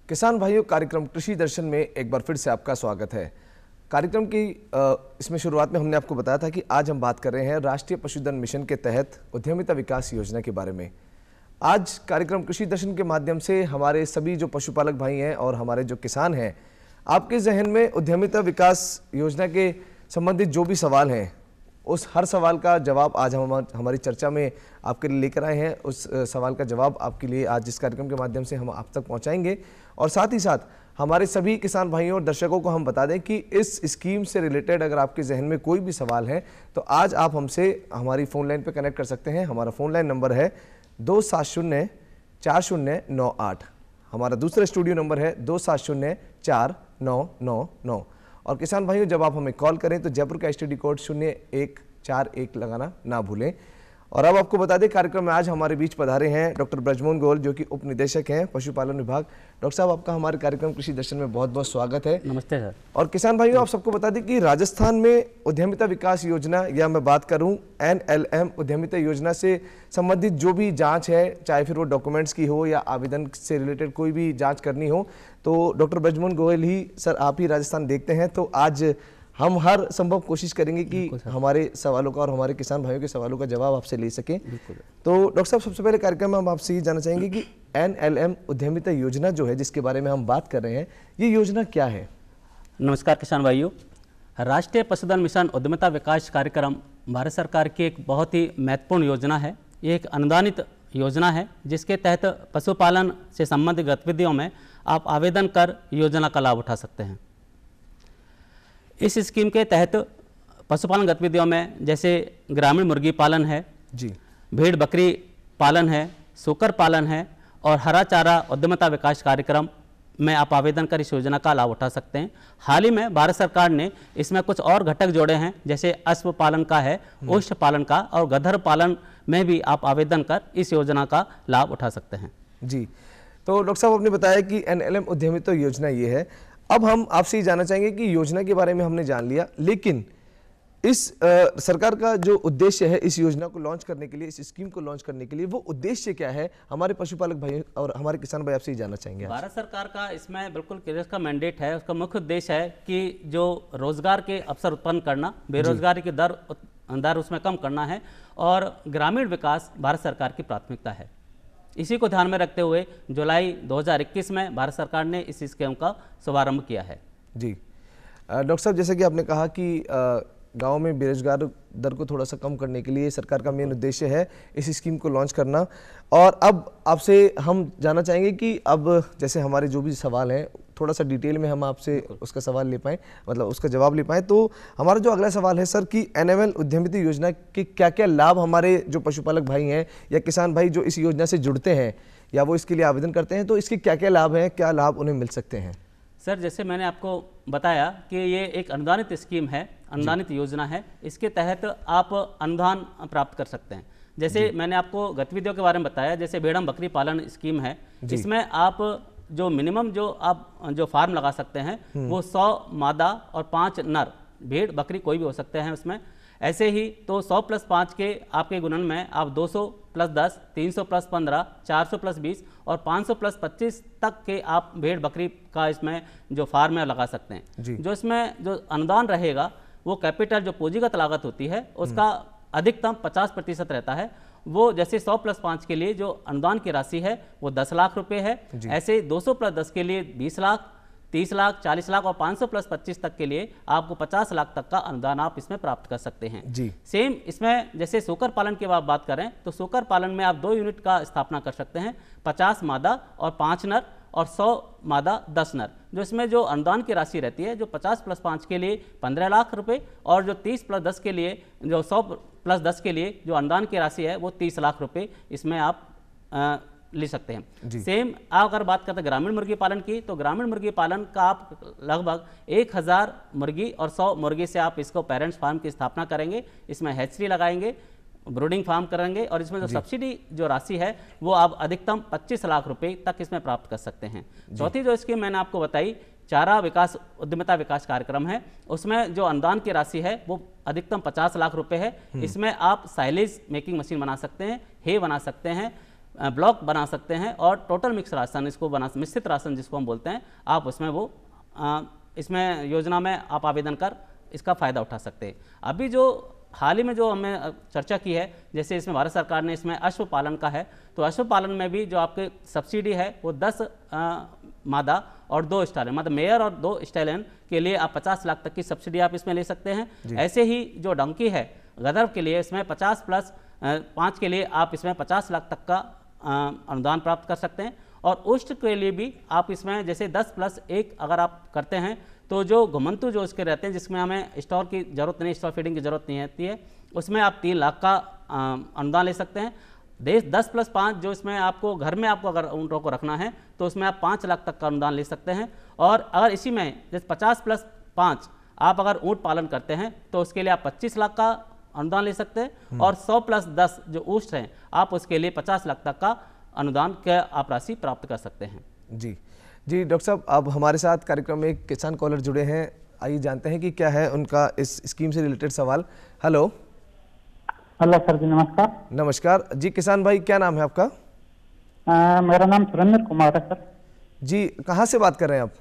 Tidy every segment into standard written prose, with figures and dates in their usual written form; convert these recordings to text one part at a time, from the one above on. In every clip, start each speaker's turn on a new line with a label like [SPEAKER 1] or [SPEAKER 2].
[SPEAKER 1] किसान भाइयों, कार्यक्रम कृषि दर्शन में एक बार फिर से आपका स्वागत है। कार्यक्रम की इसमें शुरुआत में हमने आपको बताया था कि आज हम बात कर रहे हैं राष्ट्रीय पशुधन मिशन के तहत उद्यमिता विकास योजना के बारे में। आज कार्यक्रम कृषि दर्शन के माध्यम से हमारे सभी जो पशुपालक भाई हैं और हमारे जो किसान हैं, आपके जहन में उद्यमिता विकास योजना के संबंधित जो भी सवाल हैं, उस हर सवाल का जवाब आज हम हमारी चर्चा में आपके लिए लेकर आए हैं। उस सवाल का जवाब आपके लिए आज इस कार्यक्रम के माध्यम से हम आप तक पहुंचाएंगे। और साथ ही साथ हमारे सभी किसान भाइयों और दर्शकों को हम बता दें कि इस स्कीम से रिलेटेड अगर आपके जहन में कोई भी सवाल है तो आज आप हमसे हमारी फ़ोन लाइन पर कनेक्ट कर सकते हैं। हमारा फ़ोन लाइन नंबर है 2704098। हमारा दूसरा स्टूडियो नंबर है 2704999। और किसान भाइयों, जब आप हमें कॉल करें तो जयपुर का एसटीडी कोड 0141 लगाना ना भूलें। और अब आपको बता दें, कार्यक्रम में आज हमारे बीच पधारे हैं डॉक्टर ब्रजमोहन गोयल, जो कि उप निदेशक हैं पशुपालन विभाग। डॉक्टर साहब, आपका हमारे कार्यक्रम कृषि दर्शन में बहुत बहुत स्वागत है।
[SPEAKER 2] नमस्ते सर।
[SPEAKER 1] और किसान भाइयों, आप सबको बता दें कि राजस्थान में उद्यमिता विकास योजना, या मैं बात करूं NLM उद्यमिता योजना से संबंधित जो भी जांच है, चाहे फिर वो डॉक्यूमेंट्स की हो या आवेदन से रिलेटेड कोई भी जांच करनी हो, तो डॉक्टर ब्रजमोहन गोयल ही सर, आप ही राजस्थान देखते हैं। तो आज हम हर संभव कोशिश करेंगे कि हमारे सवालों का और हमारे किसान भाइयों के सवालों का जवाब आपसे ले सकें। तो डॉक्टर साहब, सबसे पहले कार्यक्रम में हम आपसे ये जानना चाहेंगे कि NLM उद्यमिता योजना जो है, जिसके बारे में हम बात कर रहे हैं, ये योजना क्या है?
[SPEAKER 2] नमस्कार किसान भाइयों। राष्ट्रीय पशुधन मिशन उद्यमिता विकास कार्यक्रम भारत सरकार की एक बहुत ही महत्वपूर्ण योजना है। ये एक अनुदानित योजना है जिसके तहत पशुपालन से संबंधित गतिविधियों में आप आवेदन कर योजना का लाभ उठा सकते हैं। इस स्कीम के तहत पशुपालन गतिविधियों में जैसे ग्रामीण मुर्गी पालन है जी, भेड़ बकरी पालन है, सूकर पालन है और हरा चारा उद्यमिता विकास कार्यक्रम में आप आवेदन कर इस योजना का लाभ उठा सकते हैं। हाल ही में भारत सरकार ने इसमें कुछ और घटक जोड़े हैं, जैसे अश्व पालन का है, ओष्ठ पालन का, और गधर पालन में भी आप आवेदन कर इस योजना का लाभ उठा सकते हैं
[SPEAKER 1] जी। तो डॉक्टर साहब, आपने बताया कि NLM उद्यमिता योजना ये है। अब हम आपसे ये जानना चाहेंगे कि योजना के बारे में हमने जान लिया, लेकिन इस सरकार का जो उद्देश्य है इस योजना को लॉन्च करने के लिए, इस स्कीम को लॉन्च करने के लिए, वो उद्देश्य क्या है? हमारे पशुपालक भाई और हमारे किसान भाई आपसे ये जानना चाहेंगे।
[SPEAKER 2] भारत सरकार का इसमें बिल्कुल क्लियर का मैंडेट है। उसका मुख्य उद्देश्य है कि जो रोजगार के अवसर उत्पन्न करना, बेरोजगारी की दर उसमें कम करना है, और ग्रामीण विकास भारत सरकार की प्राथमिकता है। इसी को ध्यान में रखते हुए जुलाई 2021 में भारत सरकार ने इस स्कीम का शुभारंभ किया है
[SPEAKER 1] जी। डॉक्टर साहब, जैसे कि आपने कहा कि गांव में बेरोजगार दर को थोड़ा सा कम करने के लिए सरकार का मेन उद्देश्य है इस स्कीम को लॉन्च करना। और अब आपसे हम जानना चाहेंगे कि अब जैसे हमारे जो भी सवाल हैं, थोड़ा सा डिटेल में हम आपसे उसका सवाल ले पाएँ, मतलब उसका जवाब ले पाएँ। तो हमारा जो अगला सवाल है सर, कि NLM उद्यमिता योजना के क्या क्या लाभ हमारे जो पशुपालक भाई हैं या किसान भाई जो इस योजना से जुड़ते हैं या वो इसके लिए आवेदन करते हैं, तो इसके क्या क्या लाभ हैं, क्या लाभ उन्हें मिल सकते हैं?
[SPEAKER 2] सर, जैसे मैंने आपको बताया कि ये एक अनुदानित स्कीम है, अनुदानित योजना है। इसके तहत आप अनुदान प्राप्त कर सकते हैं। जैसे मैंने आपको गतिविधियों के बारे में बताया, जैसे भेड़म बकरी पालन स्कीम है, इसमें आप जो मिनिमम जो आप जो फार्म लगा सकते हैं वो 100 मादा और 5 नर भेड़ बकरी कोई भी हो सकते हैं उसमें। ऐसे ही तो 100 + 5 के आपके गुणन में आप 200 + 10, 300 + 15, 400 + 20 और 500 + 25 तक के आप भेड़ बकरी का इसमें जो फार्म है लगा सकते हैं। जो इसमें जो अनुदान रहेगा वो कैपिटल, जो पूंजीगत लागत होती है, उसका अधिकतम 50% रहता है। वो जैसे 100 + 5 के लिए जो अनुदान की राशि है वो 10 लाख रुपए है। ऐसे 200 + 10 के लिए 20 लाख, 30 लाख, 40 लाख और 500 + 25 तक के लिए आपको 50 लाख तक का अनुदान आप इसमें प्राप्त कर सकते हैं जी। सेम इसमें जैसे सूकर पालन की बात करें तो सूकर पालन में आप 2 यूनिट का स्थापना कर सकते हैं, 50 मादा और 5 नर और 100 मादा 10 नर। जो इसमें जो अनुदान की राशि रहती है, जो 50 + 5 के लिए 15 लाख रुपए और जो 30 + 10 के लिए, जो 100 + 10 के लिए जो अनुदान की राशि है वो 30 लाख रुपए इसमें आप ले सकते हैं। सेम आप अगर बात करते हैं ग्रामीण मुर्गी पालन की, तो ग्रामीण मुर्गी पालन का आप लगभग 1000 मुर्गी और 100 मुर्गी से आप इसको पेरेंट्स फार्म की स्थापना करेंगे, इसमें हैचरी लगाएंगे, ब्रूडिंग फार्म करेंगे और इसमें जो सब्सिडी जो राशि है वो आप अधिकतम 25 लाख रुपए तक इसमें प्राप्त कर सकते हैं। चौथी जो स्कीम मैंने आपको बताई, चारा विकास उद्यमिता विकास कार्यक्रम है, उसमें जो अनुदान की राशि है वो अधिकतम 50 लाख रुपए है। इसमें आप साइलेज मेकिंग मशीन बना सकते हैं, हे बना सकते हैं, ब्लॉक बना सकते हैं और टोटल मिक्स राशन इसको बना, मिश्रित राशन जिसको हम बोलते हैं, आप उसमें वो इसमें योजना में आप आवेदन कर इसका फ़ायदा उठा सकते हैं। अभी जो हाल ही में जो हमने चर्चा की है, जैसे इसमें भारत सरकार ने इसमें अश्व पालन का है, तो अश्व पालन में भी जो आपके सब्सिडी है वो 10 मादा और 2 स्टालियन, मतलब मेयर और 2 स्टालियन के लिए आप 50 लाख तक की सब्सिडी आप इसमें ले सकते हैं। ऐसे ही जो डंकी है गदर्भ के लिए, इसमें 50 प्लस 5 के लिए आप इसमें 50 लाख तक का अनुदान प्राप्त कर सकते हैं। और उष्ट के लिए भी आप इसमें जैसे 10 प्लस 1 अगर आप करते हैं तो जो घुमंतु जो उसके रहते हैं, जिसमें हमें स्टोर की जरूरत नहीं, स्टोर फीडिंग की जरूरत नहीं रहती है, उसमें आप 3 लाख का अनुदान ले सकते हैं। 10 प्लस 5 जो इसमें आपको घर में आपको अगर ऊँटों को रखना है तो उसमें आप 5 लाख तक का अनुदान ले सकते हैं। और अगर इसी में जैसे 50 प्लस 5 आप अगर ऊँट पालन करते हैं तो उसके लिए आप 25 लाख का अनुदान ले सकते हैं। और 100 प्लस 10 जो ऊँट हैं आप उसके लिए 50 लाख तक का अनुदान का आप राशि प्राप्त कर सकते हैं।
[SPEAKER 1] जी डॉक्टर साहब, अब हमारे साथ कार्यक्रम में एक किसान कॉलर जुड़े हैं, आइए जानते हैं कि क्या है उनका इस स्कीम से रिलेटेड सवाल। हेलो
[SPEAKER 3] सर जी, नमस्कार।
[SPEAKER 1] नमस्कार जी किसान भाई, क्या नाम है आपका?
[SPEAKER 3] मेरा नाम सुरेंद्र कुमार है सर।
[SPEAKER 1] जी, कहाँ से बात कर रहे हैं आप?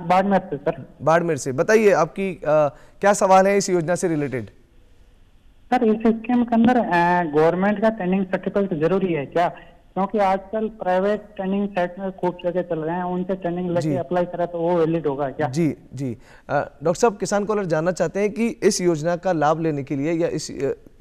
[SPEAKER 3] बाड़मेर से सर।
[SPEAKER 1] बाड़मेर से, बताइए आपकी क्या सवाल है इस योजना से रिलेटेड?
[SPEAKER 3] सर, इस स्कीम के अंदर गवर्नमेंट का ट्रेनिंग सर्टिफिकेट जरूरी है क्या? क्योंकि आजकल प्राइवेट ट्रेनिंग साइट में खूब जगह चल रहे हैं, उनसे ट्रेनिंग लेके अप्लाई करा तो वो वैलिड होगा क्या?
[SPEAKER 1] जी डॉक्टर साहब, किसान कॉलर जानना चाहते हैं कि इस योजना का लाभ लेने के लिए या इस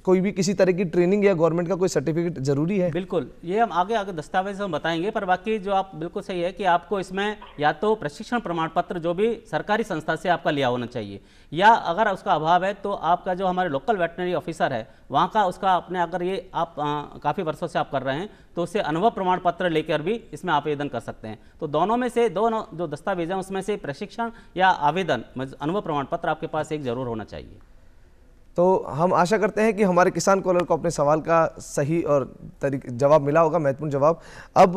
[SPEAKER 1] कोई भी किसी तरह की ट्रेनिंग या गवर्नमेंट का कोई सर्टिफिकेट जरूरी है?
[SPEAKER 2] बिल्कुल, ये हम आगे दस्तावेज हम बताएंगे, पर बाकी जो आप बिल्कुल सही है कि आपको इसमें या तो प्रशिक्षण प्रमाण पत्र जो भी सरकारी संस्था से आपका लिया होना चाहिए, या अगर उसका अभाव है तो आपका जो हमारे लोकल वेटनरी ऑफिसर है वहाँ का उसका अपने, अगर ये आप काफ़ी वर्षों से आप कर रहे हैं तो उससे अनुभव प्रमाण पत्र लेकर भी इसमें आवेदन कर सकते हैं। तो दोनों में से दोनों जो दस्तावेज हैं उसमें से प्रशिक्षण या आवेदन अनुभव प्रमाण पत्र आपके पास एक जरूर होना चाहिए।
[SPEAKER 1] तो हम आशा करते हैं कि हमारे किसान कॉलर को अपने सवाल का सही और जवाब मिला होगा, महत्वपूर्ण जवाब। अब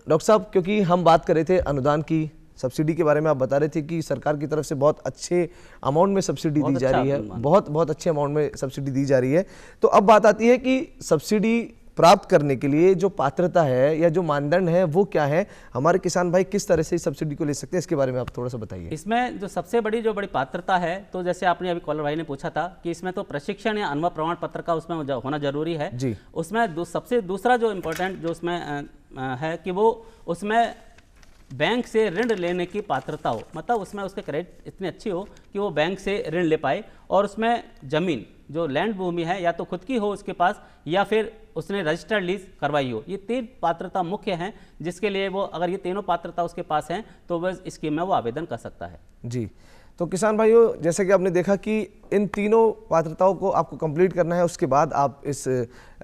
[SPEAKER 1] डॉक्टर साहब, क्योंकि हम बात कर रहे थे अनुदान की, सब्सिडी के बारे में आप बता रहे थे कि सरकार की तरफ से बहुत अच्छे अमाउंट में सब्सिडी दी जा रही है, बहुत अच्छे अमाउंट में सब्सिडी दी जा रही है। तो अब बात आती है कि सब्सिडी प्राप्त करने के लिए जो पात्रता है या जो मानदंड है वो क्या है, हमारे किसान भाई किस तरह से इस सब्सिडी को ले सकते हैं, इसके बारे में आप थोड़ा सा बताइए।
[SPEAKER 2] इसमें जो सबसे बड़ी पात्रता है, तो जैसे आपने अभी कॉलर भाई ने पूछा था कि इसमें तो प्रशिक्षण या अनुभव प्रमाण पत्र का उसमें होना जरूरी है
[SPEAKER 1] जी।
[SPEAKER 2] उसमें सबसे दूसरा जो इम्पोर्टेंट जो उसमें है कि वो उसमें बैंक से ऋण लेने की पात्रता हो, मतलब उसमें उसके क्रेडिट इतनी अच्छी हो कि वो बैंक से ऋण ले पाए, और उसमें जमीन जो लैंड भूमि है या तो खुद की हो उसके पास या फिर उसने रजिस्टर्ड लीज करवाई हो। ये 3 पात्रता मुख्य हैं जिसके लिए वो, अगर ये तीनों पात्रता उसके पास हैं तो वह स्कीम में वो आवेदन कर सकता है।
[SPEAKER 1] जी, तो किसान भाइयों, जैसे कि आपने देखा कि इन तीनों पात्रताओं को आपको कंप्लीट करना है, उसके बाद आप इस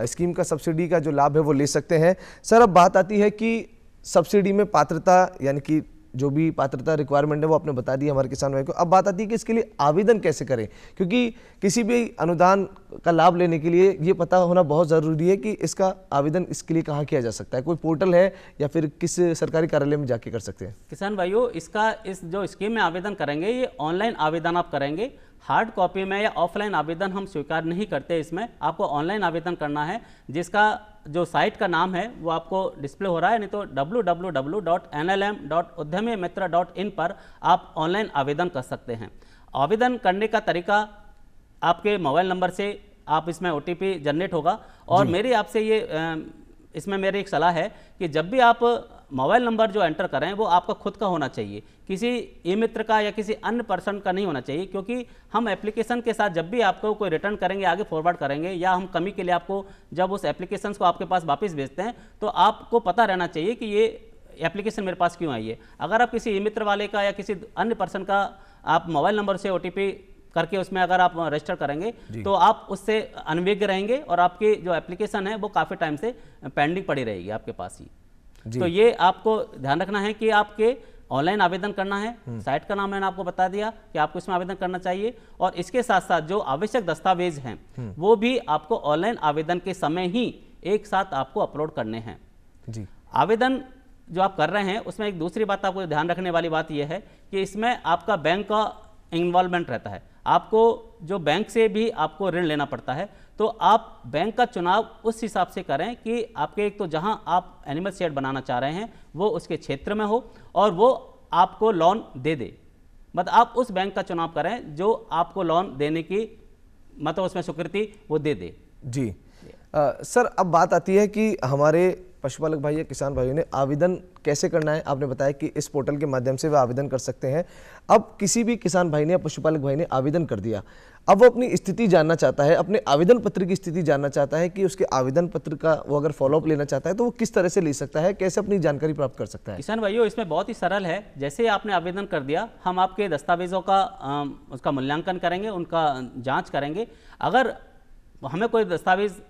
[SPEAKER 1] स्कीम का सब्सिडी का जो लाभ है वो ले सकते हैं। सर, अब बात आती है कि सब्सिडी में पात्रता, यानी कि जो भी पात्रता रिक्वायरमेंट है वो आपने बता दी हमारे किसान भाई को। अब बात आती है कि इसके लिए आवेदन कैसे करें, क्योंकि किसी भी अनुदान का लाभ लेने के लिए ये पता होना बहुत ज़रूरी है कि इसका आवेदन इसके लिए कहाँ किया जा सकता है। कोई पोर्टल है या फिर किस सरकारी कार्यालय में जाके कर सकते हैं?
[SPEAKER 2] किसान भाइयों, इसका इस जो स्कीम में आवेदन करेंगे ये ऑनलाइन आवेदन आप करेंगे, हार्ड कॉपी में या ऑफलाइन आवेदन हम स्वीकार नहीं करते। इसमें आपको ऑनलाइन आवेदन करना है, जिसका जो साइट का नाम है वो आपको डिस्प्ले हो रहा है, नहीं तो www.nlm.udyamimitra.in पर आप ऑनलाइन आवेदन कर सकते हैं। आवेदन करने का तरीका, आपके मोबाइल नंबर से आप इसमें OTP जनरेट होगा, और मेरी आपसे ये इसमें मेरी एक सलाह है कि जब भी आप मोबाइल नंबर जो एंटर करें वो आपका खुद का होना चाहिए, किसी ई मित्र का या किसी अन्य पर्सन का नहीं होना चाहिए, क्योंकि हम एप्लीकेशन के साथ जब भी आपको कोई रिटर्न करेंगे, आगे फॉरवर्ड करेंगे, या हम कमी के लिए आपको जब उस एप्लीकेशन को आपके पास वापस भेजते हैं तो आपको पता रहना चाहिए कि ये एप्लीकेशन मेरे पास क्यों आई है। अगर आप किसी ई मित्र वाले का या किसी अन्य पर्सन का आप मोबाइल नंबर से OTP करके उसमें अगर आप रजिस्टर करेंगे तो आप उससे अनभिज्ञ रहेंगे और आपकी जो एप्लीकेशन है वो काफ़ी टाइम से पेंडिंग पड़ी रहेगी आपके पास ही। तो ये आपको ध्यान रखना है कि आपके ऑनलाइन आवेदन करना है। साइट का नाम मैंने आपको बता दिया कि आपको इसमें आवेदन करना चाहिए, और इसके साथ साथ जो आवश्यक दस्तावेज हैं वो भी आपको ऑनलाइन आवेदन के समय ही एक साथ आपको अपलोड करने हैं।
[SPEAKER 1] जी।
[SPEAKER 2] आवेदन जो आप कर रहे हैं उसमें एक दूसरी बात आपको ध्यान रखने वाली बात यह है कि इसमें आपका बैंक का इन्वॉल्वमेंट रहता है। आपको जो बैंक से भी आपको ऋण लेना पड़ता है, तो आप बैंक का चुनाव उस हिसाब से करें कि आपके एक तो जहां आप एनिमल शेड बनाना चाह रहे हैं वो उसके क्षेत्र में हो और वो आपको लोन दे दे। मतलब आप उस बैंक का चुनाव करें जो आपको लोन देने की मतलब उसमें स्वीकृति वो दे दे।
[SPEAKER 1] जी सर, अब बात आती है कि हमारे पशुपालक भाई या किसान भाइयों ने आवेदन कैसे करना है। आपने बताया कि इस पोर्टल के माध्यम से वे आवेदन कर सकते हैं। अब किसी भी किसान भाई ने या पशुपालक भाई ने आवेदन कर दिया, अब वो अपनी स्थिति जानना चाहता है, अपने आवेदन पत्र की स्थिति जानना चाहता है कि उसके आवेदन पत्र का वो अगर फॉलोअप लेना चाहता है तो वो किस तरह से ले सकता है, कैसे अपनी जानकारी प्राप्त कर सकता है?
[SPEAKER 2] किसान भाइयों, इसमें बहुत ही सरल है। जैसे आपने आवेदन कर दिया, हम आपके दस्तावेजों का उसका मूल्यांकन करेंगे, उनका जांच करेंगे। अगर हमें कोई दस्तावेज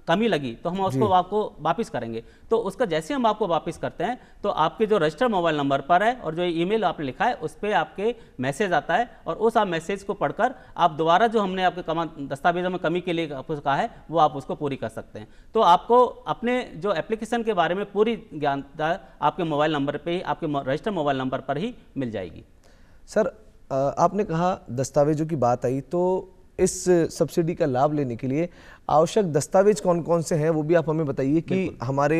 [SPEAKER 2] कमी लगी तो हम उसको आपको वापस करेंगे। तो उसका जैसे हम आपको वापस करते हैं तो आपके जो रजिस्टर्ड मोबाइल नंबर पर है और जो ईमेल आपने लिखा है उस पर आपके मैसेज आता है और उस आप मैसेज को पढ़कर आप दोबारा जो हमने आपके दस्तावेजों में कमी के लिए आपको कहा है वो आप उसको पूरी कर सकते हैं। तो आपको अपने जो एप्लीकेशन के बारे में पूरी ज्ञानता आपके मोबाइल नंबर पर ही, आपके रजिस्टर्ड मोबाइल नंबर पर ही मिल जाएगी।
[SPEAKER 1] सर, आपने कहा दस्तावेजों की बात आई, तो इस सब्सिडी का लाभ लेने के लिए आवश्यक दस्तावेज कौन कौन से हैं वो भी आप हमें बताइए कि हमारे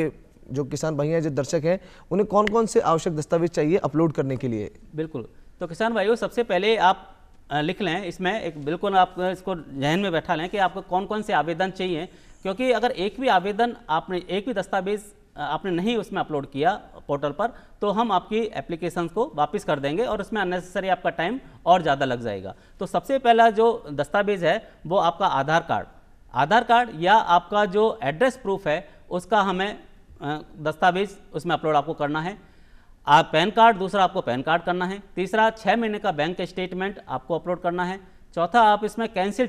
[SPEAKER 1] जो किसान भाई हैं, जो दर्शक हैं, उन्हें कौन कौन से आवश्यक दस्तावेज चाहिए अपलोड करने के लिए।
[SPEAKER 2] बिल्कुल, तो किसान भाइयों सबसे पहले आप लिख लें, इसमें एक बिल्कुल आप इसको जहन में बैठा लें कि आपको कौन कौन से आवेदन चाहिए, क्योंकि अगर एक भी आवेदन आपने एक भी दस्तावेज आपने नहीं उसमें अपलोड किया पोर्टल पर तो हम आपकी एप्लीकेशन को वापस कर देंगे और उसमें अननेसेसरी आपका टाइम और ज़्यादा लग जाएगा। तो सबसे पहला जो दस्तावेज है वो आपका आधार कार्ड या आपका जो एड्रेस प्रूफ है उसका हमें दस्तावेज उसमें अपलोड आपको करना है। आप पैन कार्ड, दूसरा आपको पैन कार्ड करना है। तीसरा 6 महीने का बैंक स्टेटमेंट आपको अपलोड करना है। चौथा आप इसमें कैंसिल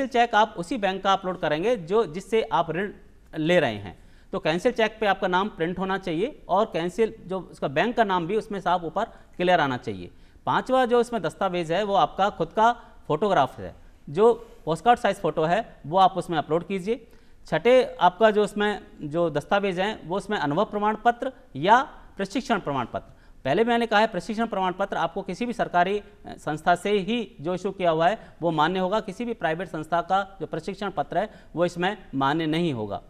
[SPEAKER 2] चेक आप उसी बैंक का अपलोड करेंगे जो जिससे आप ऋण ले रहे हैं। तो कैंसिल चेक पे आपका नाम प्रिंट होना चाहिए और कैंसिल जो उसका बैंक का नाम भी उसमें साफ ऊपर क्लियर आना चाहिए। पांचवा जो इसमें दस्तावेज है वो आपका खुद का फोटोग्राफ है, जो पोस्टकार्ड साइज फोटो है वो आप उसमें अपलोड कीजिए। छठे आपका जो इसमें जो दस्तावेज हैं वो उसमें अनुभव प्रमाण पत्र या प्रशिक्षण प्रमाण पत्र। पहले मैंने कहा है प्रशिक्षण प्रमाण पत्र आपको किसी भी सरकारी संस्था से ही जो इशू किया हुआ है वो मान्य होगा। किसी भी प्राइवेट संस्था का जो प्रशिक्षण पत्र है वो इसमें मान्य नहीं होगा।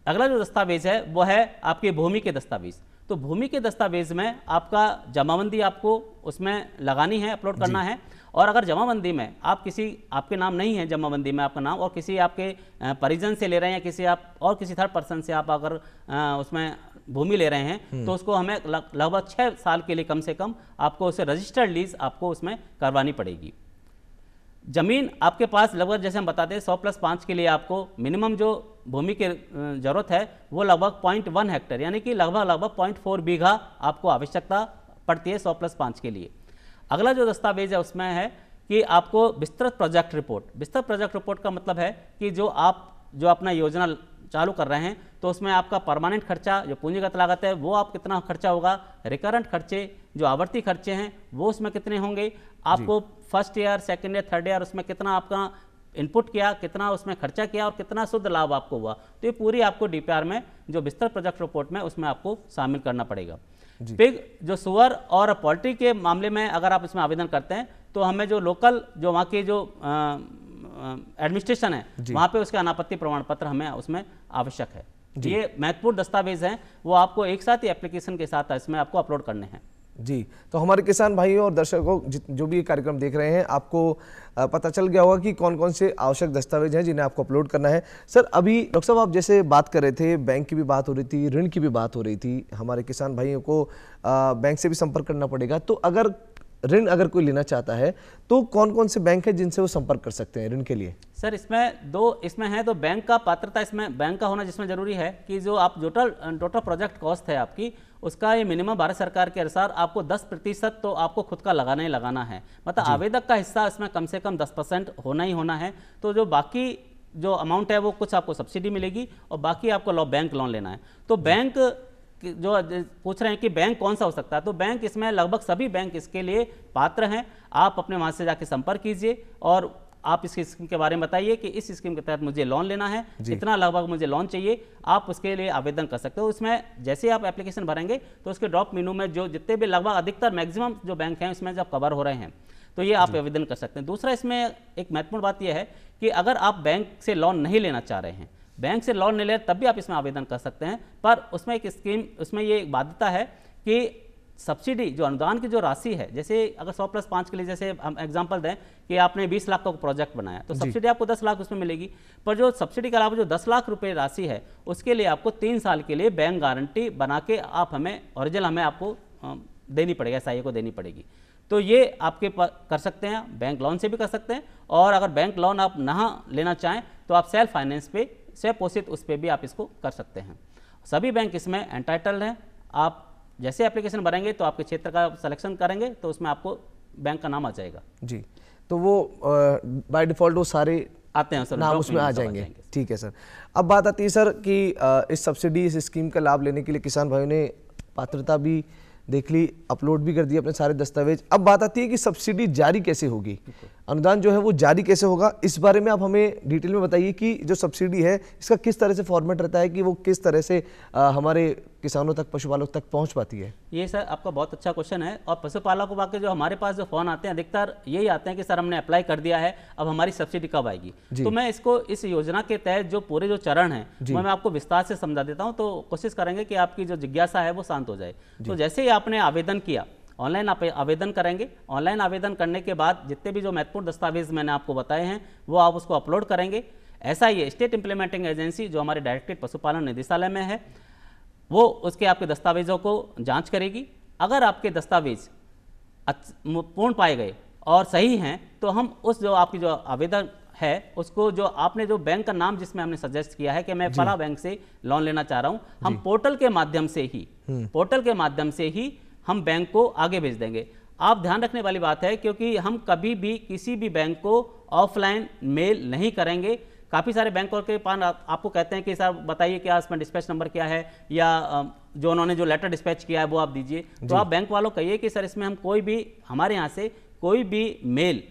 [SPEAKER 2] अगला जो दस्तावेज है वो है आपके भूमि के दस्तावेज। तो भूमि के दस्तावेज में आपका जमाबंदी आपको उसमें लगानी है, अपलोड करना है। और अगर जमाबंदी में आप आपके नाम नहीं है जमाबंदी में आपका नाम और किसी आपके परिजन से ले रहे हैं, किसी आप और किसी थर्ड पर्सन से आप अगर उसमें भूमि ले रहे हैं तो उसको हमें लगभग 6 साल के लिए कम से कम आपको उसे रजिस्टर्ड लीज आपको उसमें करवानी पड़ेगी। जमीन आपके पास लगभग जैसे हम बताते हैं 100+5 के लिए आपको मिनिमम जो भूमि की जरूरत है वो लगभग 0.1 हेक्टेयर यानी कि लगभग 0.4 बीघा आपको आवश्यकता पड़ती है 100+5 के लिए। अगला जो दस्तावेज है उसमें है कि आपको विस्तृत प्रोजेक्ट रिपोर्ट का मतलब है कि जो अपना योजना चालू कर रहे हैं तो उसमें आपका परमानेंट खर्चा जो पूंजीगत लागत है वो आप कितना खर्चा होगा, रिकरेंट खर्चे जो आवर्ती खर्चे हैं वो उसमें कितने होंगे, आपको first year, second year, third year उसमें कितना आपका इनपुट किया, कितना उसमें खर्चा किया और कितना शुद्ध लाभ आपको हुआ। तो ये पूरी आपको डीपीआर में जो विस्तृत प्रोजेक्ट रिपोर्ट में उसमें आपको शामिल करना पड़ेगा। पिग जो सुअर और पोल्ट्री के मामले में अगर आप इसमें आवेदन करते हैं तो हमें जो लोकल जो वहाँ के जो एडमिनिस्ट्रेशन है वहाँ पे उसके अनापत्ति प्रमाण पत्र हमें उसमें आवश्यक है। ये महत्वपूर्ण दस्तावेज हैं, वो आपको एक साथ ही एप्लीकेशन के साथ इसमें आपको अपलोड करने हैं।
[SPEAKER 1] जी, तो हमारे किसान भाइयों और दर्शकों जो भी ये कार्यक्रम देख रहे हैं आपको पता चल गया होगा कि कौन कौन से आवश्यक दस्तावेज हैं जिन्हें आपको अपलोड करना है। सर, अभी डॉक्टर साहब आप जैसे बात कर रहे थे, बैंक की भी बात हो रही थी, ऋण की भी बात हो रही थी, हमारे किसान भाइयों को बैंक से भी संपर्क करना पड़ेगा। तो अगर ऋण अगर कोई लेना चाहता है तो कौन कौन से बैंक है जिनसे वो संपर्क कर सकते हैं ऋण के लिए? सर,
[SPEAKER 2] इसमें है तो बैंक का पात्रता, इसमें बैंक का होना जिसमें जरूरी है कि जो आप टोटल प्रोजेक्ट कॉस्ट है आपकी उसका ये मिनिमम भारत सरकार के अनुसार आपको 10% तो आपको खुद का लगाना ही लगाना है। मतलब आवेदक का हिस्सा इसमें कम से कम 10% होना ही होना है। तो जो बाकी जो अमाउंट है वो कुछ आपको सब्सिडी मिलेगी और बाकी आपको बैंक लोन लेना है। तो बैंक जो पूछ रहे हैं कि बैंक कौन सा हो सकता है, तो बैंक इसमें लगभग सभी बैंक इसके लिए पात्र हैं। आप अपने वहाँ से जाके संपर्क कीजिए और आप इस स्कीम के बारे में बताइए कि इस स्कीम के तहत मुझे लोन लेना है, इतना लगभग मुझे लोन चाहिए, आप उसके लिए आवेदन कर सकते हो। इसमें जैसे आप एप्लीकेशन भरेंगे तो उसके ड्रॉप मेनू में जो जितने भी लगभग अधिकतर मैक्सिमम जो बैंक हैं उसमें जब कवर हो रहे हैं तो ये आप आवेदन कर सकते हैं। दूसरा इसमें एक महत्वपूर्ण बात यह है कि अगर आप बैंक से लोन नहीं लेना चाह रहे हैं, बैंक से लोन नहीं ले तब भी आप इसमें आवेदन कर सकते हैं, पर उसमें एक स्कीम, उसमें ये एक बाध्यता है कि सब्सिडी जो अनुदान की जो राशि है, जैसे अगर 100+5 के लिए जैसे हम एग्जांपल दें कि आपने 20 लाख का प्रोजेक्ट बनाया तो सब्सिडी आपको 10 लाख उसमें मिलेगी, पर जो सब्सिडी के अलावा जो 10 लाख रुपए राशि है उसके लिए आपको 3 साल के लिए बैंक गारंटी बना के आप हमें ओरिजिनल हमें आपको देनी पड़ेगी, SIA को देनी पड़ेगी। तो ये आपके कर सकते हैं, बैंक लोन से भी कर सकते हैं, और अगर बैंक लोन आप ना लेना चाहें तो आप सेल्फ फाइनेंस पे, स्वयं पोषित उस पर भी आप इसको कर सकते हैं। सभी बैंक इसमें एंटाइटल्ड हैं। आप जैसे एप्लीकेशन भरेंगे तो आपके क्षेत्र का सिलेक्शन करेंगे तो उसमें आपको बैंक का नाम आ जाएगा
[SPEAKER 1] जी, तो वो बाय डिफॉल्ट वो सारे
[SPEAKER 2] आते हैं सर,
[SPEAKER 1] नाम उसमें आ जाएंगे। ठीक है सर। अब बात आती है सर कि इस सब्सिडी, इस स्कीम का लाभ लेने के लिए किसान भाइयों ने पात्रता भी देख ली, अपलोड भी कर दिए अपने सारे दस्तावेज। अब बात आती है कि सब्सिडी जारी कैसे होगी, अनुदान जो है वो जारी कैसे होगा, इस बारे में आप हमें डिटेल में बताइए कि जो सब्सिडी है इसका किस तरह से फॉर्मेट रहता है कि वो किस तरह से हमारे किसानों तक, पशुपालकों तक पहुंच पाती है।
[SPEAKER 2] ये सर आपका बहुत अच्छा क्वेश्चन है, और पशुपालकों के जो हमारे पास जो फोन आते हैं अधिकतर यही आते हैं कि सर हमने अप्लाई कर दिया है, अब हमारी सब्सिडी कब आएगी। तो मैं इसको इस योजना के तहत जो पूरे जो चरण है वो मैं आपको विस्तार से समझा देता हूँ, तो कोशिश करेंगे कि आपकी जो जिज्ञासा है वो शांत हो जाए। तो जैसे ही आपने आवेदन किया, ऑनलाइन आप आवेदन करेंगे, ऑनलाइन आवेदन करने के बाद जितने भी जो महत्वपूर्ण दस्तावेज मैंने आपको बताए हैं वो आप उसको अपलोड करेंगे। SIA स्टेट इंप्लीमेंटिंग एजेंसी जो हमारे डायरेक्टरेट पशुपालन निदेशालय में है, वो उसके आपके दस्तावेजों को जांच करेगी। अगर आपके दस्तावेज पूर्ण पाए गए और सही हैं तो हम उस जो आपकी जो आवेदन है उसको, जो आपने जो बैंक का नाम जिसमें हमने सजेस्ट किया है कि मैं फला बैंक से लोन लेना चाह रहा हूं, हम पोर्टल के माध्यम से ही हम बैंक को आगे भेज देंगे। आप ध्यान रखने वाली बात है, क्योंकि हम कभी भी किसी भी बैंक को ऑफलाइन मेल नहीं करेंगे। काफ़ी सारे बैंकों के पास आपको कहते हैं कि सर बताइए क्या इसमें डिस्पैच नंबर क्या है, या जो उन्होंने जो लेटर डिस्पैच किया है वो आप दीजिए। तो आप बैंक वालों को कहिए कि सर इसमें हम कोई भी, हमारे यहाँ से कोई भी मेल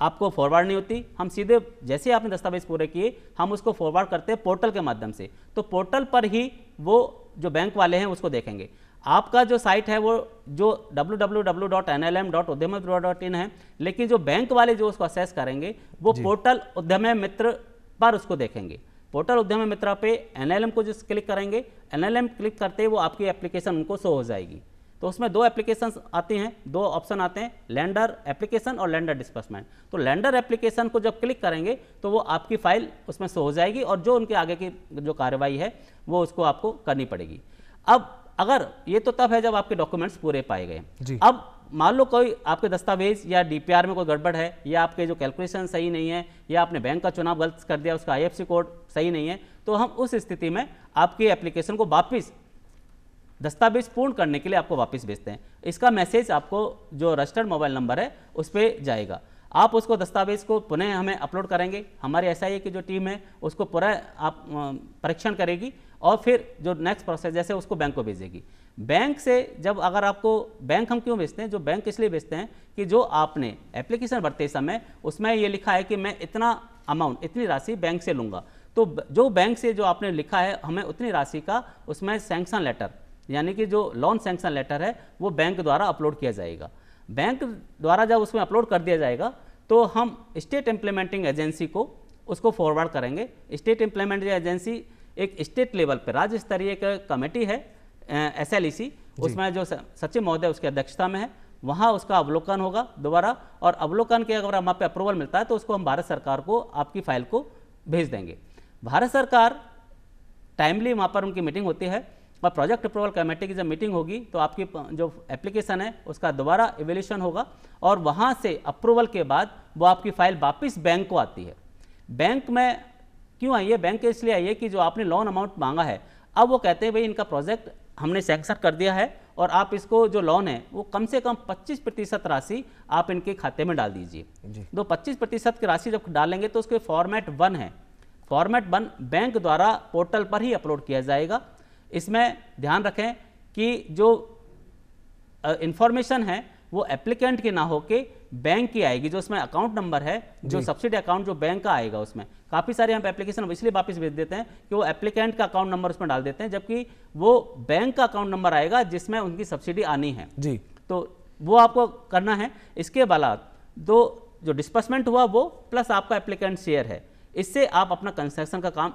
[SPEAKER 2] आपको फॉरवर्ड नहीं होती, हम सीधे जैसे आपने दस्तावेज पूरे किए हम उसको फॉरवर्ड करते हैं पोर्टल के माध्यम से। तो पोर्टल पर ही वो जो बैंक वाले हैं उसको देखेंगे। आपका जो साइट है वो जो www.nlm.udyamiत्र.in है, लेकिन जो बैंक वाले जो उसको असेस करेंगे वो पोर्टल उद्यमी मित्र पर उसको देखेंगे। पोर्टल उद्यमी मित्र पे NLM को जिस क्लिक करेंगे, NLM क्लिक करते ही वो आपकी एप्लीकेशन उनको शो हो जाएगी। तो उसमें 2 एप्लीकेशन आती हैं, 2 ऑप्शन आते हैं, लैंडर एप्लीकेशन और लैंडर डिस्बर्समेंट। तो लैंडर एप्लीकेशन को जब क्लिक करेंगे तो वो आपकी फाइल उसमें शो हो जाएगी, और जो उनके आगे की जो कार्रवाई है वो उसको आपको करनी पड़ेगी। अब अगर ये तो तब है जब आपके डॉक्यूमेंट्स पूरे पाए गए। अब मान लो कोई आपके दस्तावेज या DPR में कोई गड़बड़ है, या आपके जो कैलकुलेशन सही नहीं है, या आपने बैंक का चुनाव गलत कर दिया, उसका IFSC कोड सही नहीं है, तो हम उस स्थिति में आपकी एप्लीकेशन को वापस दस्तावेज पूर्ण करने के लिए आपको वापस भेजते हैं। इसका मैसेज आपको जो रजिस्टर्ड मोबाइल नंबर है उस पर जाएगा। आप उसको दस्तावेज को पुनः हमें अपलोड करेंगे, हमारे SIA की जो टीम है उसको पूरा आप परीक्षण करेगी, और फिर जो नेक्स्ट प्रोसेस जैसे उसको बैंक को भेजेगी। बैंक से जब अगर आपको, बैंक हम क्यों भेजते हैं, जो बैंक इसलिए भेजते हैं कि जो आपने एप्लीकेशन भरते समय उसमें ये लिखा है कि मैं इतना अमाउंट, इतनी राशि बैंक से लूँगा, तो जो बैंक से जो आपने लिखा है हमें उतनी राशि का उसमें सैंक्शन लेटर, यानी कि जो लोन सैंक्शन लेटर है वो बैंक द्वारा अपलोड किया जाएगा। बैंक द्वारा जब उसमें अपलोड कर दिया जाएगा तो हम स्टेट इम्प्लीमेंटिंग एजेंसी को उसको फॉरवर्ड करेंगे। स्टेट इम्प्लीमेंटिंग एजेंसी एक स्टेट लेवल पर राज्य स्तरीय एक कमेटी है SLEC, उसमें जो सचिव महोदय उसकी अध्यक्षता में है, वहाँ उसका अवलोकन होगा दोबारा, और अवलोकन के अगर हमारे पे अप्रूवल मिलता है तो उसको हम भारत सरकार को आपकी फाइल को भेज देंगे। भारत सरकार टाइमली वहाँ पर उनकी मीटिंग होती है, और प्रोजेक्ट अप्रूवल कमेटी की जब मीटिंग होगी तो आपकी जो एप्लीकेशन है उसका दोबारा इवैल्यूएशन होगा, और वहाँ से अप्रूवल के बाद वो आपकी फाइल वापस बैंक को आती है। बैंक में क्यों आई है? बैंक इसलिए आई है कि जो आपने लोन अमाउंट मांगा है, अब वो कहते हैं भाई इनका प्रोजेक्ट हमने सैंक्शन कर दिया है, और आप इसको जो लोन है वो कम से कम 25% राशि आप इनके खाते में डाल दीजिए। तो 25% की राशि जब डालेंगे तो उसके फॉर्मेट 1 है, फॉर्मेट 1 बैंक द्वारा पोर्टल पर ही अपलोड किया जाएगा। इसमें ध्यान रखें कि जो इंफॉर्मेशन है वो एप्लीकेंट की ना होके बैंक की आएगी। जो उसमें अकाउंट नंबर है, जो सब्सिडी अकाउंट जो बैंक का आएगा, उसमें काफ़ी सारे हम एप्लीकेशन इसलिए वापस भेज देते हैं कि वो एप्लीकेंट का अकाउंट नंबर उसमें डाल देते हैं, जबकि वो बैंक का अकाउंट नंबर आएगा जिसमें उनकी सब्सिडी आनी है जी। तो वो आपको करना है। इसके बाद तो जो डिस्बर्समेंट हुआ वो प्लस आपका एप्लीकेंट शेयर है, इससे आप अपना कंस्ट्रक्शन का काम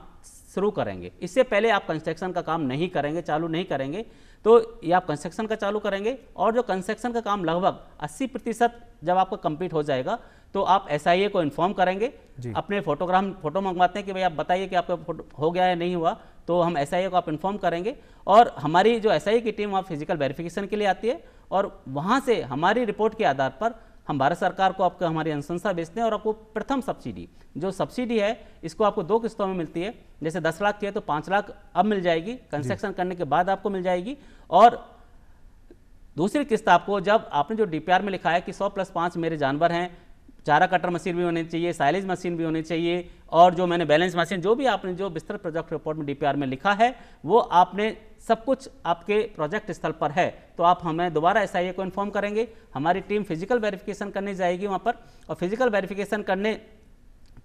[SPEAKER 2] शुरू करेंगे। इससे पहले आप कंस्ट्रक्शन का काम नहीं करेंगे, चालू नहीं करेंगे, तो ये आप कंस्ट्रक्शन का चालू करेंगे और जो कंस्ट्रक्शन का काम लगभग 80% जब आपका कंप्लीट हो जाएगा तो आप SIA को इन्फॉर्म करेंगे। अपने फोटो मंगवाते हैं कि भाई आप बताइए कि आपका फोटो हो गया है नहीं हुआ, तो हम SIA को आप इन्फॉर्म करेंगे और हमारी जो SIA की टीम वहाँ फिजिकल वेरिफिकेशन के लिए आती है और वहाँ से हमारी रिपोर्ट के आधार पर हम भारत सरकार को आपको हमारी अनुशंसा भेजते हैं और आपको प्रथम सब्सिडी, जो सब्सिडी है इसको आपको 2 किस्तों में मिलती है। जैसे 10 लाख की है तो 5 लाख अब मिल जाएगी, कंस्ट्रक्शन करने के बाद आपको मिल जाएगी। और दूसरी किस्त आपको, जब आपने जो DPR में लिखा है कि 100+5 मेरे जानवर हैं, चारा कटर मशीन भी होनी चाहिए, साइलेज मशीन भी होनी चाहिए और जो मैंने बैलेंस मशीन, जो भी आपने जो विस्तृत प्रोजेक्ट रिपोर्ट में DPR में लिखा है वो आपने सब कुछ आपके प्रोजेक्ट स्थल पर है, तो आप हमें दोबारा SIA को इन्फॉर्म करेंगे। हमारी टीम फिजिकल वेरिफिकेशन करने जाएगी वहाँ पर और फिजिकल वेरिफिकेशन करने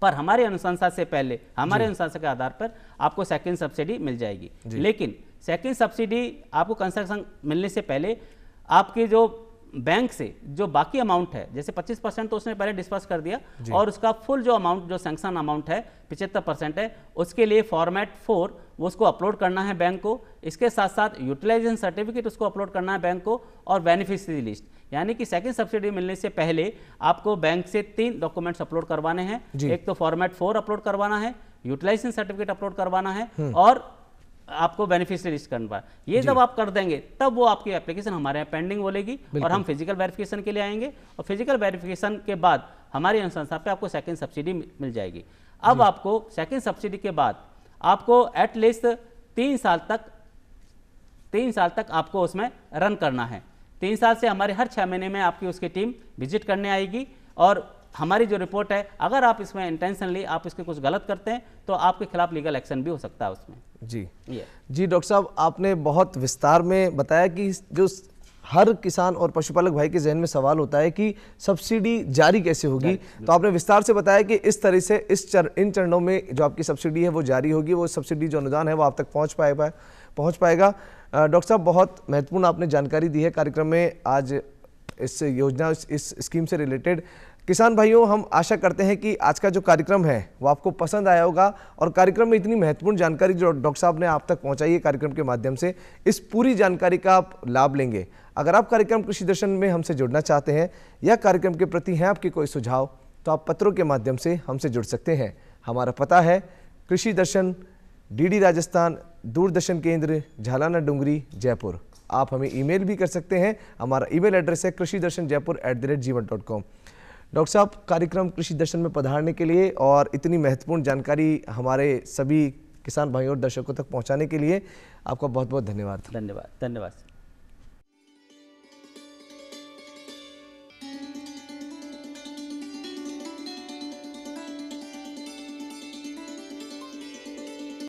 [SPEAKER 2] पर हमारी अनुशंसा से पहले, हमारे अनुशंसा के आधार पर आपको सेकंड सब्सिडी मिल जाएगी। लेकिन सेकंड सब्सिडी आपको कंस्ट्रक्शन मिलने से पहले आपकी जो बैंक से जो बाकी अमाउंट है, जैसे 25% तो उसने पहले डिस्पर्स कर दिया और उसका फुल जो अमाउंट, जो सैंक्शन अमाउंट है 75% है, उसके लिए फॉर्मेट 4 वो उसको अपलोड करना है बैंक को। इसके साथ साथ यूटिलाइजेशन सर्टिफिकेट उसको अपलोड करना है बैंक को और बेनिफिशियरी लिस्ट, यानी कि सेकंड सब्सिडी मिलने से पहले आपको बैंक से 3 डॉक्यूमेंट्स अपलोड करवाने हैं। एक तो फॉर्मेट 4 अपलोड करवाना है, यूटिलाइजेशन सर्टिफिकेट अपलोड करवाना है और आपको बेनिफिशियरी लिस्ट करना है। ये जब आप कर देंगे तब वो आपकी एप्लीकेशन हमारे यहाँ पेंडिंग बोलेगी और हम फिजिकल वेरिफिकेशन के लिए आएंगे और फिजिकल वेरिफिकेशन के बाद हमारी अनुशंसा पे आपको सेकंड सब्सिडी मिल जाएगी। अब आपको सेकंड सब्सिडी के बाद आपको एटलीस्ट 3 साल तक आपको उसमें रन करना है। 3 साल से हमारे हर 6 महीने में आपकी उसकी टीम विजिट करने आएगी और हमारी जो रिपोर्ट है, अगर आप इसमें इंटेंशनली आप इसके कुछ गलत करते हैं तो आपके खिलाफ लीगल एक्शन भी हो सकता है उसमें।
[SPEAKER 1] जी डॉक्टर साहब, आपने बहुत विस्तार में बताया कि जो हर किसान और पशुपालक भाई के जहन में सवाल होता है कि सब्सिडी जारी कैसे होगी, तो आपने विस्तार से बताया कि इस तरह से इन चरणों में जो आपकी सब्सिडी है वो जारी होगी, वो सब्सिडी जो अनुदान है वो आप तक पहुंच पाएगा। डॉक्टर साहब, बहुत महत्वपूर्ण आपने जानकारी दी है कार्यक्रम में आज इस योजना, इस स्कीम से रिलेटेड। किसान भाइयों, हम आशा करते हैं कि आज का जो कार्यक्रम है वो आपको पसंद आया होगा और कार्यक्रम में इतनी महत्वपूर्ण जानकारी जो डॉक्टर साहब ने आप तक पहुंचाई है कार्यक्रम के माध्यम से, इस पूरी जानकारी का आप लाभ लेंगे। अगर आप कार्यक्रम कृषि दर्शन में हमसे जुड़ना चाहते हैं या कार्यक्रम के प्रति हैं आपके कोई सुझाव, तो आप पत्रों के माध्यम से हमसे जुड़ सकते हैं। हमारा पता है कृषि दर्शन, DD राजस्थान, दूरदर्शन केंद्र, झालाना डुंगरी, जयपुर। आप हमें ईमेल भी कर सकते हैं। हमारा ईमेल एड्रेस है krishidarshanjaipur@gmail.com। डॉक्टर साहब, कार्यक्रम कृषि दर्शन में पधारने के लिए और इतनी महत्वपूर्ण जानकारी हमारे सभी किसान भाइयों और दर्शकों तक पहुंचाने के लिए आपका बहुत बहुत धन्यवाद।
[SPEAKER 2] धन्यवाद।